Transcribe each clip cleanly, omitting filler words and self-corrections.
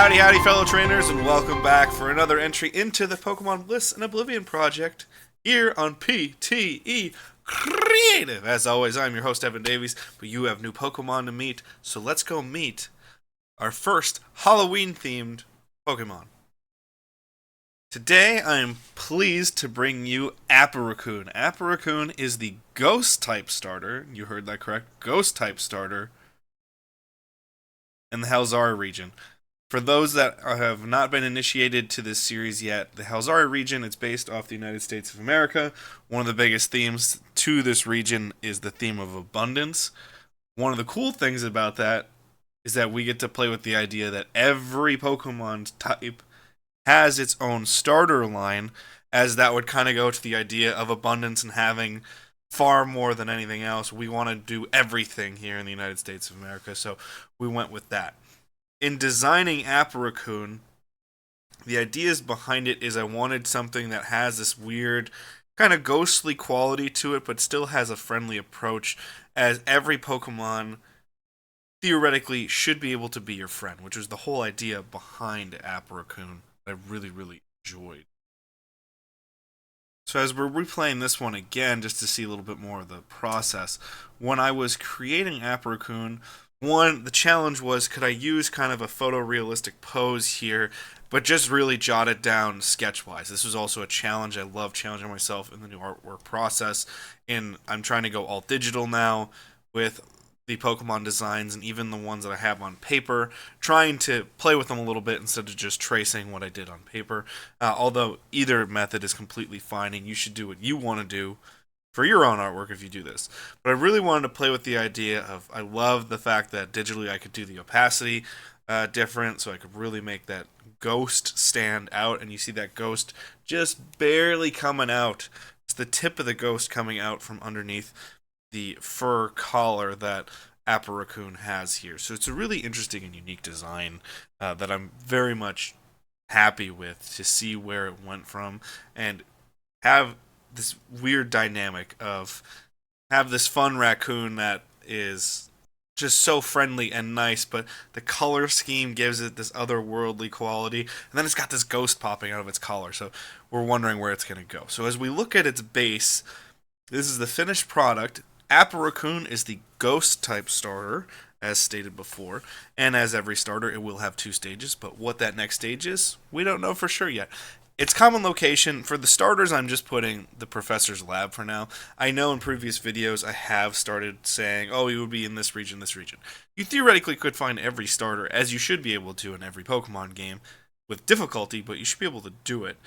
Howdy, fellow trainers, and welcome back for another entry into the Pokemon Bliss and Oblivion Project here on PTE Creative. As always, I'm your host, Evan Davies, but you have new Pokemon to meet, so let's go meet our first Halloween-themed Pokemon. Today, I am pleased to bring you Apparicoon. Apparicoon is the Ghost-type starter, you heard that correct, Ghost-type starter in the Halzari region. For those that have not been initiated to this series yet, the Halzari region is based off the United States of America. One of the biggest themes to this region is the theme of abundance. One of the cool things about that is that we get to play with the idea that every Pokemon type has its own starter line, as that would kind of go to the idea of abundance and having far more than anything else. We want to do everything here in the United States of America, so we went with that. In designing Apparicoon, the ideas behind it is I wanted something that has this weird kind of ghostly quality to it, but still has a friendly approach, as every Pokemon theoretically should be able to be your friend, which was the whole idea behind Apparicoon that I really enjoyed. So as we're replaying this one again, just to see a little bit more of the process, when I was creating Apparicoon, the challenge was, could I use kind of a photorealistic pose here, but just really jot it down sketch-wise. This was also a challenge. I love challenging myself in the new artwork process, and I'm trying to go all digital now with the Pokemon designs and even the ones that I have on paper, trying to play with them a little bit instead of just tracing what I did on paper. Although either method is completely fine, and you should do what you want to do for your own artwork if you do this. But I really wanted to play with the idea of, I love the fact that digitally I could do the opacity different, so I could really make that ghost stand out, and you see that ghost just barely coming out. It's the tip of the ghost coming out from underneath the fur collar that Apparicoon has here. So it's a really interesting and unique design that I'm very much happy with to see where it went from, and have this weird dynamic of have this fun raccoon that is just so friendly and nice, but the color scheme gives it this otherworldly quality, and then it's got this ghost popping out of its collar, so we're wondering where it's going to go. So as we look at its base, this is the finished product. Apparicoon is the ghost type starter, as stated before, and as every starter, it will have 2 stages, but what that next stage is, we don't know for sure yet. Its common location, for the starters, I'm just putting the Professor's Lab for now. I know in previous videos I have started saying, oh, he would be in this region, this region. You theoretically could find every starter, as you should be able to in every Pokemon game, with difficulty, but you should be able to do it.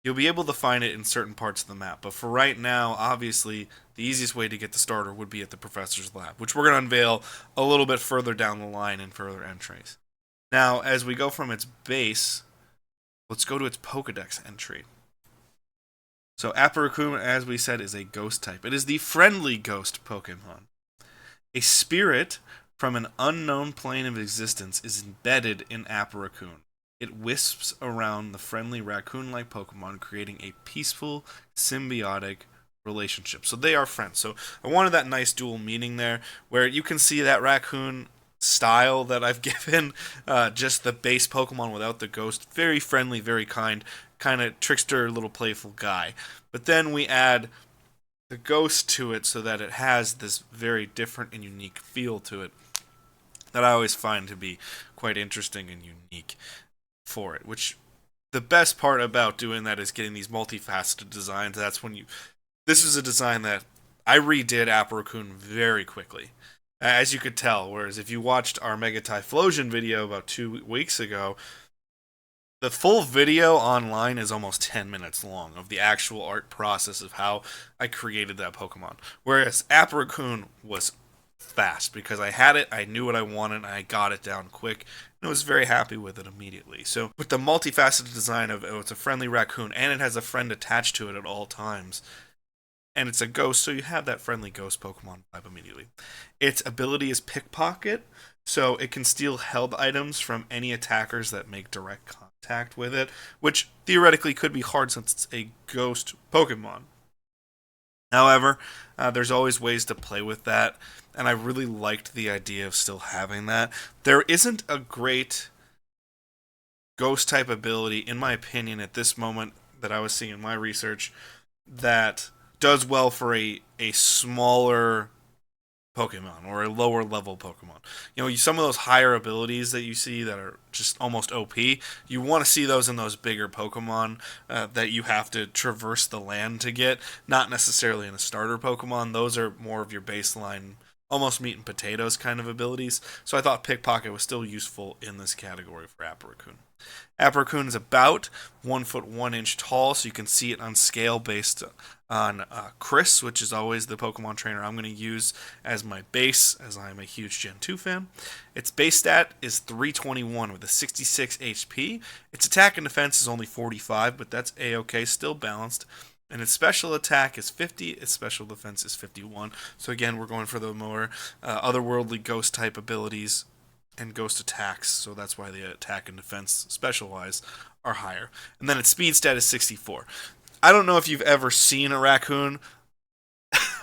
You'll be able to find it in certain parts of the map, but for right now, obviously, the easiest way to get the starter would be at the Professor's Lab, which we're going to unveil a little bit further down the line in further entries. Now, as we go from its base, let's go to its Pokedex entry. So Apparicoon, as we said, is a ghost type. It is the friendly ghost Pokemon. A spirit from an unknown plane of existence is embedded in Apparicoon. It wisps around the friendly raccoon-like Pokemon, creating a peaceful, symbiotic relationship. So they are friends. So I wanted that nice dual meaning there, where you can see that raccoon style that I've given, just the base Pokemon without the ghost. Very friendly, very kind of trickster, little playful guy. But then we add the ghost to it so that it has this very different and unique feel to it that I always find to be quite interesting and unique for it. Which the best part about doing that is getting these multifaceted designs. This is a design that I redid Apparicoon very quickly, as you could tell. Whereas if you watched our Mega Typhlosion video about 2 weeks ago, the full video online is almost 10 minutes long of the actual art process of how I created that Pokemon. Whereas Apparicoon was fast, because I had it, I knew what I wanted, and I got it down quick, and I was very happy with it immediately. So with the multifaceted design of, it's a friendly raccoon, and it has a friend attached to it at all times, and it's a ghost, so you have that friendly ghost Pokemon vibe immediately. Its ability is Pickpocket, so it can steal held items from any attackers that make direct contact with it, which theoretically could be hard since it's a ghost Pokemon. However, there's always ways to play with that, and I really liked the idea of still having that. There isn't a great ghost type ability, in my opinion, at this moment that I was seeing in my research, that does well for a smaller Pokemon or a lower level Pokemon. You know, some of those higher abilities that you see that are just almost OP, you want to see those in those bigger Pokemon that you have to traverse the land to get, not necessarily in a starter Pokemon. Those are more of your baseline, almost meat and potatoes kind of abilities. So I thought Pickpocket was still useful in this category for Apparicoon. Apparicoon is about 1 foot 1 inch tall, so you can see it on scale based on Chris, which is always the Pokemon trainer I'm going to use as my base, as I am a huge Gen 2 fan. Its base stat is 321 with a 66 HP. Its attack and defense is only 45, but that's A-okay, still balanced. And its special attack is 50, its special defense is 51. So again, we're going for the more otherworldly ghost type abilities and ghost attacks, so that's why the attack and defense special-wise are higher. And then its speed stat is 64. I don't know if you've ever seen a raccoon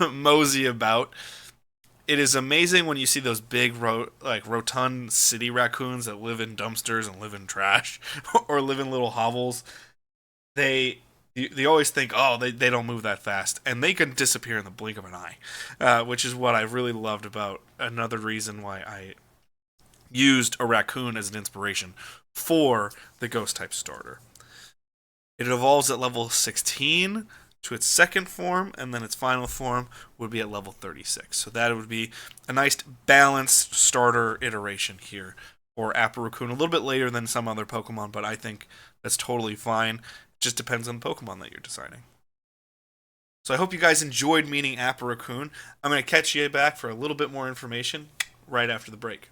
mosey about. It is amazing when you see those big, rotund city raccoons that live in dumpsters and live in trash or live in little hovels. They always think, oh, they don't move that fast, and they can disappear in the blink of an eye, which is what I really loved about another reason why I used a raccoon as an inspiration for the ghost type starter. It evolves at level 16 to its second form, and then its final form would be at level 36. So that would be a nice balanced starter iteration here for Apparicoon. A little bit later than some other Pokemon, but I think that's totally fine. It just depends on the Pokemon that you're deciding. So I hope you guys enjoyed meeting Apparicoon. I'm going to catch you back for a little bit more information right after the break.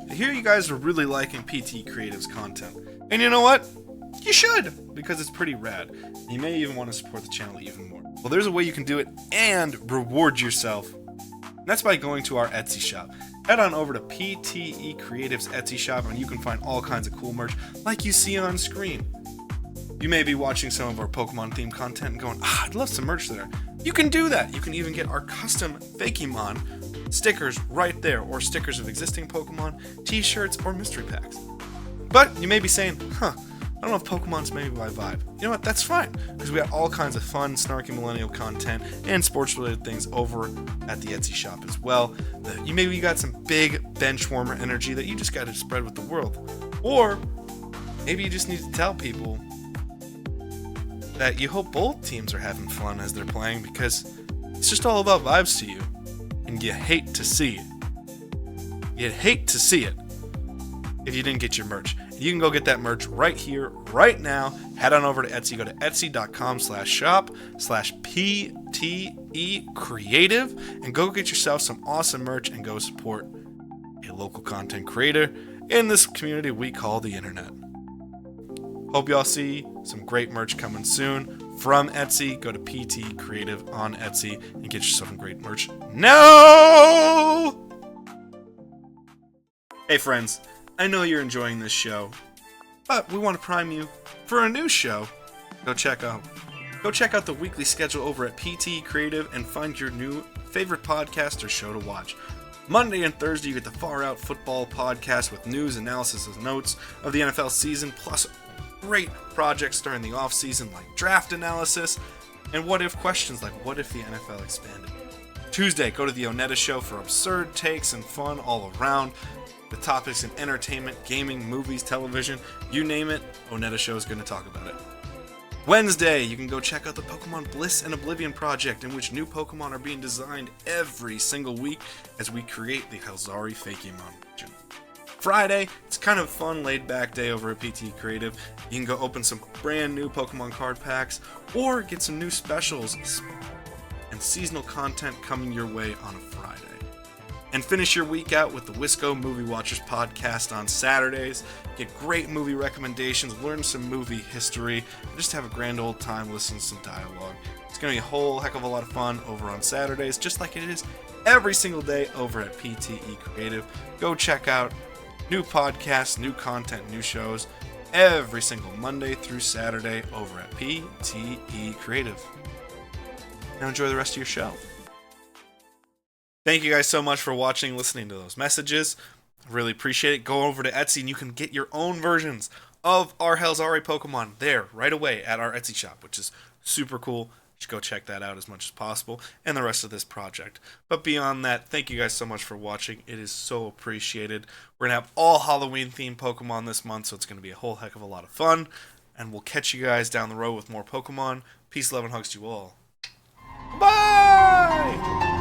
I hear you guys are really liking PT Creative's content. And you know what? You should, because it's pretty rad. You may even want to support the channel even more. Well, there's a way you can do it and reward yourself. And that's by going to our Etsy shop. Head on over to PTE Creative's Etsy shop and you can find all kinds of cool merch like you see on screen. You may be watching some of our Pokemon themed content and going, I'd love some merch there. You can do that. You can even get our custom Fakemon stickers right there, or stickers of existing Pokemon, t-shirts, or mystery packs. But you may be saying, I don't know if Pokemon's maybe my vibe. You know what? That's fine, because we got all kinds of fun, snarky millennial content and sports-related things over at the Etsy shop as well. You maybe got some big bench warmer energy that you just got to spread with the world. Or maybe you just need to tell people that you hope both teams are having fun as they're playing, because it's just all about vibes to you. And you hate to see it. You'd hate to see it if you didn't get your merch. You can go get that merch right here, right now. Head on over to Etsy. Go to etsy.com/shop/PTE Creative and go get yourself some awesome merch and go support a local content creator in this community we call the internet. Hope y'all see some great merch coming soon from Etsy. Go to PT Creative on Etsy and get yourself some great merch. No! Hey friends, I know you're enjoying this show, but we want to prime you for a new show. Go check out the weekly schedule over at PT Creative and find your new favorite podcast or show to watch. Monday and Thursday, you get the Far Out Football podcast with news, analysis, and notes of the NFL season, plus great projects during the off-season like draft analysis and what-if questions like what if the NFL expanded. Tuesday, go to the ONETA Show for absurd takes and fun all around. The topics in entertainment, gaming, movies, television, you name it, ONETA Show is going to talk about it. Wednesday, you can go check out the Pokemon Bliss and Oblivion Project, in which new Pokemon are being designed every single week as we create the Halzari Fakemon region. Friday, it's kind of a fun, laid-back day over at PT Creative. You can go open some brand new Pokemon card packs, or get some new specials and seasonal content coming your way on a Friday. And finish your week out with the Wisco Movie Watchers podcast on Saturdays. Get great movie recommendations, learn some movie history, and just have a grand old time listening to some dialogue. It's going to be a whole heck of a lot of fun over on Saturdays, just like it is every single day over at PTE Creative. Go check out new podcasts, new content, new shows every single Monday through Saturday over at PTE Creative. Now enjoy the rest of your show. Thank you guys so much for watching and listening to those messages. Really appreciate it. Go over to Etsy and you can get your own versions of our Halzari Pokemon there right away at our Etsy shop, which is super cool. You should go check that out as much as possible and the rest of this project. But beyond that, thank you guys so much for watching. It is so appreciated. We're going to have all Halloween themed Pokemon this month, so it's going to be a whole heck of a lot of fun. And we'll catch you guys down the road with more Pokemon. Peace, love, and hugs to you all. Bye!